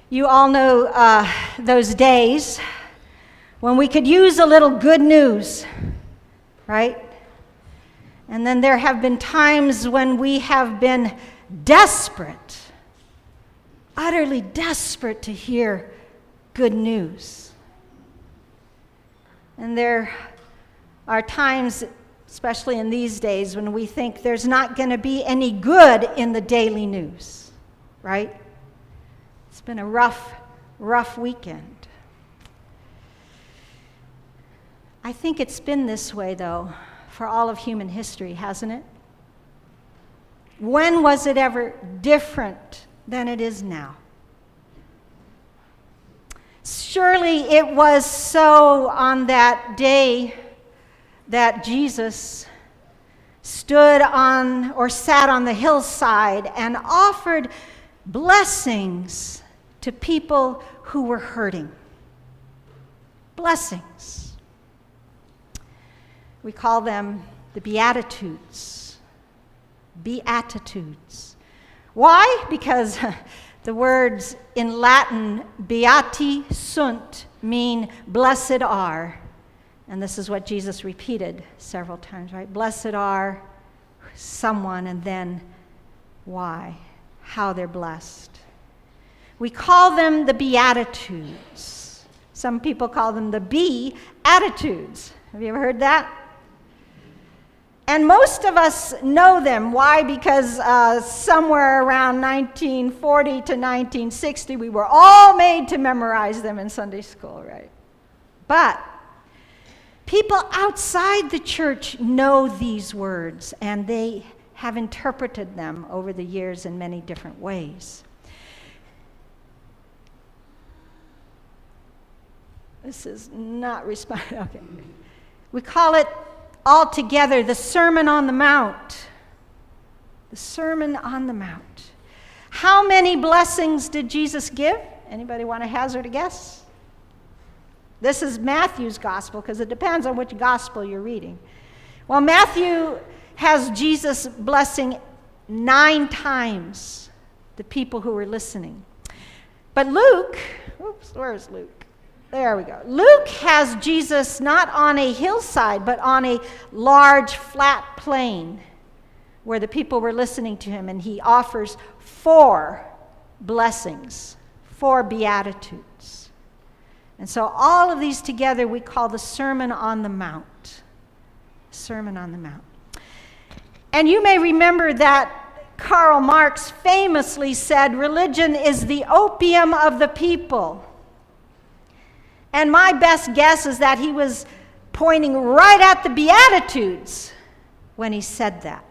You all know those days when we could use a little good news, right? And then there have been times when we have been desperate, utterly desperate to hear good news. And there are times, especially in these days, when we think there's not going to be any good in the daily news, right? It's been a rough weekend. I think it's been this way, though, for all of human history, hasn't it? When was it ever different than it is now? Surely it was so on that day that Jesus stood on or sat on the hillside and offered blessings to people who were hurting. Blessings. We call them the Beatitudes. Beatitudes. Why? Because the words in Latin, beati sunt, mean blessed are. And this is what Jesus repeated several times, right? Blessed are someone, and then why? How they're blessed. We call them the Beatitudes. Some people call them the Be-attitudes. Have you ever heard that? And most of us know them. Why? Because somewhere around 1940 to 1960, we were all made to memorize them in Sunday school, right? But people outside the church know these words, and they have interpreted them over the years in many different ways. This is not responding. Okay. We call it altogether the Sermon on the Mount. The Sermon on the Mount. How many blessings did Jesus give? Anybody want to hazard a guess? This is Matthew's gospel, because it depends on which gospel you're reading. Well, Matthew has Jesus blessing 9 times the people who were listening. But Luke, where's Luke? There we go. Luke has Jesus not on a hillside, but on a large flat plain where the people were listening to him, and he offers 4 blessings, 4 beatitudes. And so all of these together we call the Sermon on the Mount. Sermon on the Mount. And you may remember that Karl Marx famously said, religion is the opium of the people. And my best guess is that he was pointing right at the Beatitudes when he said that.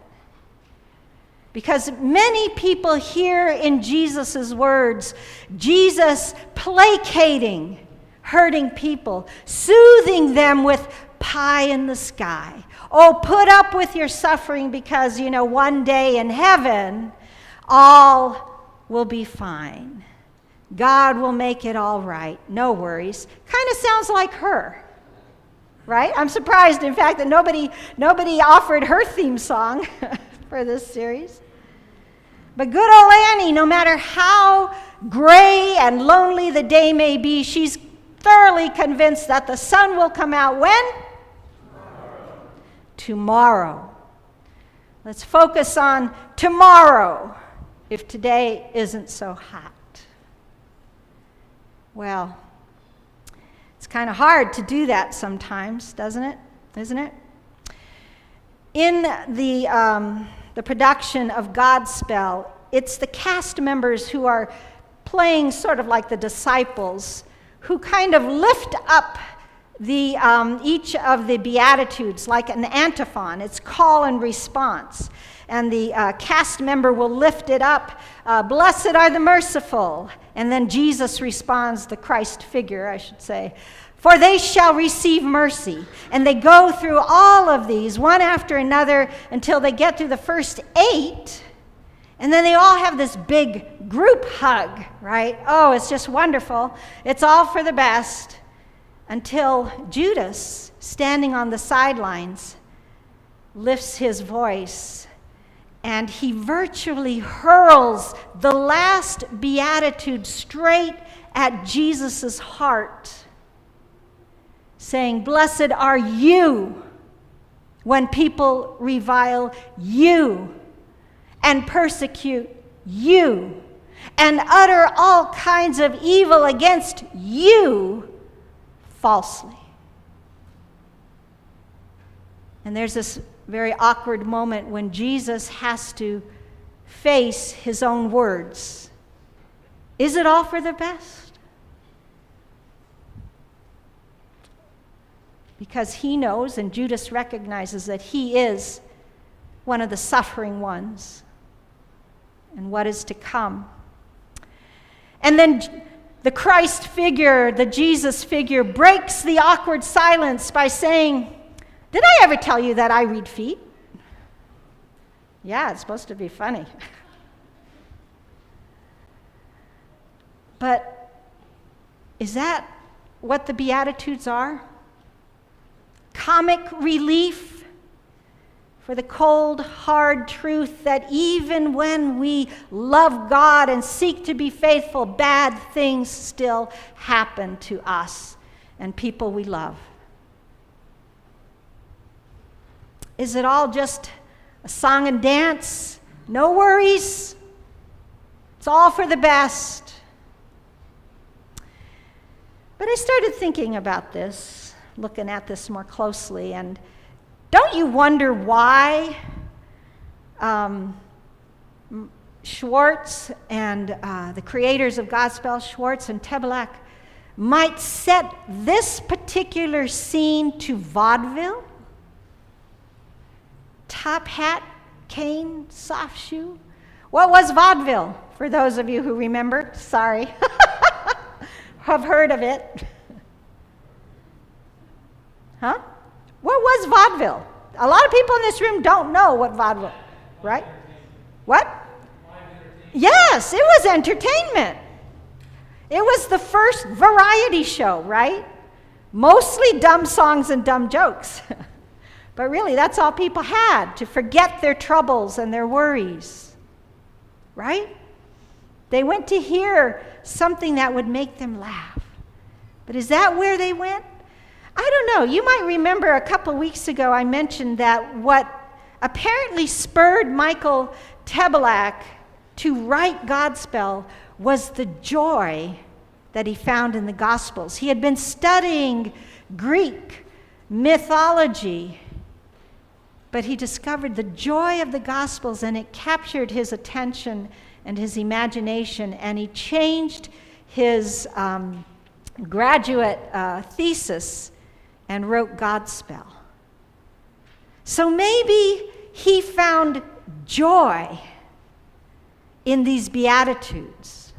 Because many people hear in Jesus' words, Jesus placating hurting people, soothing them with pie in the sky. Oh, put up with your suffering because, one day in heaven, all will be fine. God will make it all right. No worries. Kind of sounds like her, right? I'm surprised, in fact, that nobody offered her theme song for this series. But good old Annie, no matter how gray and lonely the day may be, she's thoroughly convinced that the sun will come out when? Tomorrow. Let's focus on tomorrow, if today isn't so hot. Well, it's kind of hard to do that sometimes, doesn't it? Isn't it? In the production of Godspell, it's the cast members who are playing sort of like the disciples, who kind of lift up each of the Beatitudes like an antiphon. It's call and response. And the cast member will lift it up. Blessed are the merciful. And then Jesus responds, the Christ figure, I should say, for they shall receive mercy. And they go through all of these, one after another, until they get through the first 8. And then they all have this big group hug, right? Oh, it's just wonderful. It's all for the best. Until Judas, standing on the sidelines, lifts his voice, and he virtually hurls the last beatitude straight at Jesus' heart, saying, "Blessed are you when people revile you and persecute you and utter all kinds of evil against you falsely." And there's this very awkward moment when Jesus has to face his own words. Is it all for the best? Because he knows, and Judas recognizes, that he is one of the suffering ones and what is to come. And then the Christ figure, the Jesus figure, breaks the awkward silence by saying, "Did I ever tell you that I read feet?" Yeah, it's supposed to be funny. But is that what the Beatitudes are? Comic relief for the cold, hard truth that even when we love God and seek to be faithful, bad things still happen to us and people we love. Is it all just a song and dance? No worries. It's all for the best. But I started thinking about this, looking at this more closely, and don't you wonder why Schwartz and the creators of Godspell, Schwartz and Tebelak, might set this particular scene to vaudeville? Top hat, cane, soft shoe. What was vaudeville? For those of you who remember, sorry, have heard of it. Huh? What was vaudeville? A lot of people in this room don't know what vaudeville, right? What? Yes, it was entertainment. It was the first variety show, right? Mostly dumb songs and dumb jokes. But really, that's all people had, to forget their troubles and their worries, right? They went to hear something that would make them laugh. But is that where they went? I don't know. You might remember a couple weeks ago I mentioned that what apparently spurred Michael Tebelak to write Godspell was the joy that he found in the Gospels. He had been studying Greek mythology, but he discovered the joy of the Gospels, and it captured his attention and his imagination, and he changed his graduate thesis and wrote Godspell. So maybe he found joy in these Beatitudes.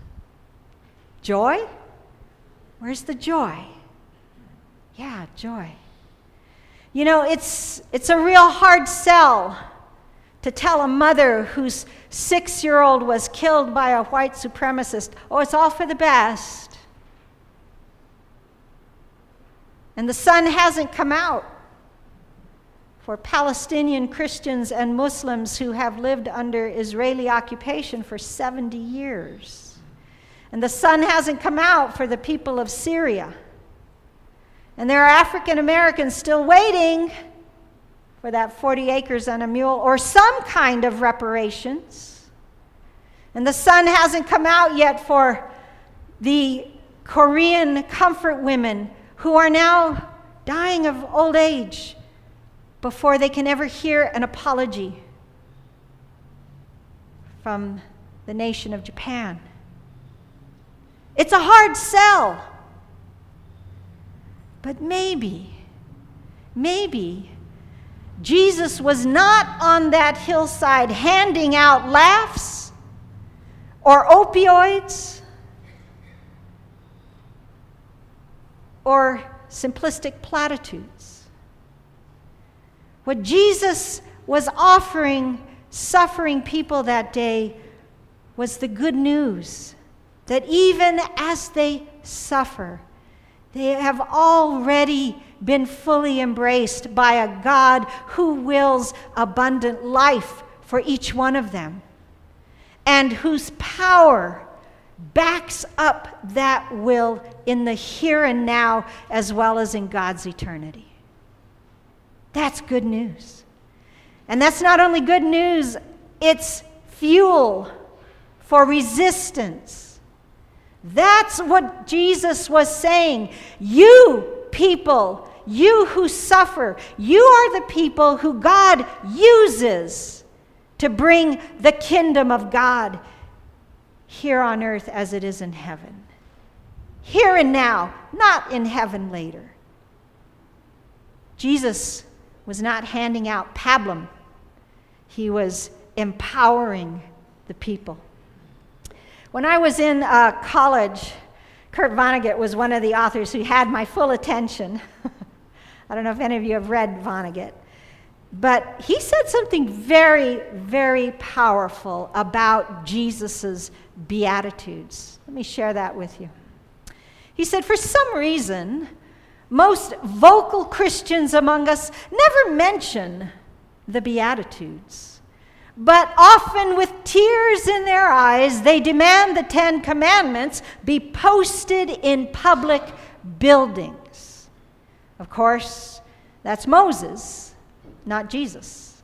Joy? Where's the joy? Yeah, joy. You know, it's a real hard sell to tell a mother whose 6-year-old was killed by a white supremacist, oh, it's all for the best. And the sun hasn't come out for Palestinian Christians and Muslims who have lived under Israeli occupation for 70 years. And the sun hasn't come out for the people of Syria. And there are African Americans still waiting for that 40 acres and a mule or some kind of reparations. And the sun hasn't come out yet for the Korean comfort women who are now dying of old age before they can ever hear an apology from the nation of Japan. It's a hard sell. But maybe Jesus was not on that hillside handing out laughs or opioids or simplistic platitudes. What Jesus was offering suffering people that day was the good news that even as they suffer, they have already been fully embraced by a God who wills abundant life for each one of them, and whose power backs up that will in the here and now as well as in God's eternity. That's good news. And that's not only good news, it's fuel for resistance. That's what Jesus was saying. You people, you who suffer, you are the people who God uses to bring the kingdom of God here on earth as it is in heaven. Here and now, not in heaven later. Jesus was not handing out pablum. He was empowering the people. When I was in college, Kurt Vonnegut was one of the authors who had my full attention. I don't know if any of you have read Vonnegut. But he said something very, very powerful about Jesus' Beatitudes. Let me share that with you. He said, for some reason, most vocal Christians among us never mention the Beatitudes. But often with tears in their eyes, they demand the 10 Commandments be posted in public buildings. Of course, that's Moses, not Jesus.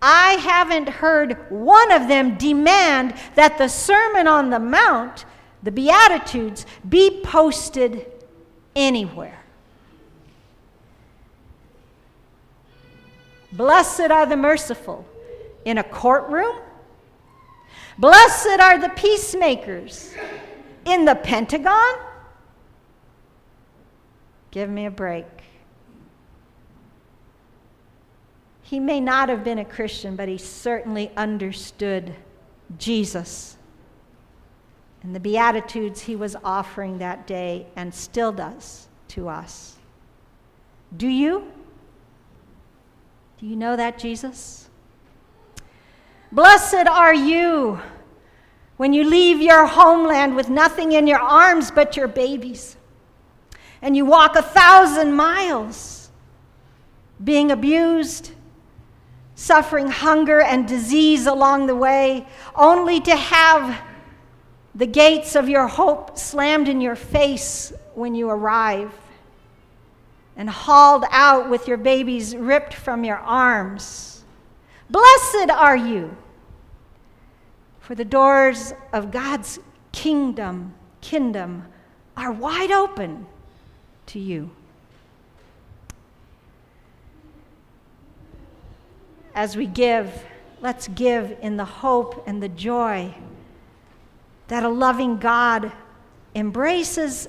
I haven't heard one of them demand that the Sermon on the Mount, the Beatitudes, be posted anywhere. Blessed are the merciful in a courtroom. Blessed are the peacemakers in the Pentagon. Give me a break. He may not have been a Christian, but he certainly understood Jesus and the Beatitudes he was offering that day and still does to us. Do you? Do you know that Jesus? Blessed are you when you leave your homeland with nothing in your arms but your babies, and you walk 1,000 miles being abused, suffering hunger and disease along the way, only to have the gates of your hope slammed in your face when you arrive, and hauled out with your babies ripped from your arms. Blessed are you, for the doors of God's kingdom are wide open to you. As we give, let's give in the hope and the joy that a loving God embraces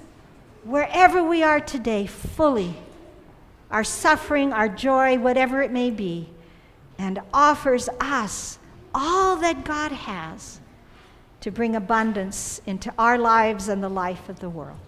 wherever we are today fully, our suffering, our joy, whatever it may be, and offers us all that God has to bring abundance into our lives and the life of the world.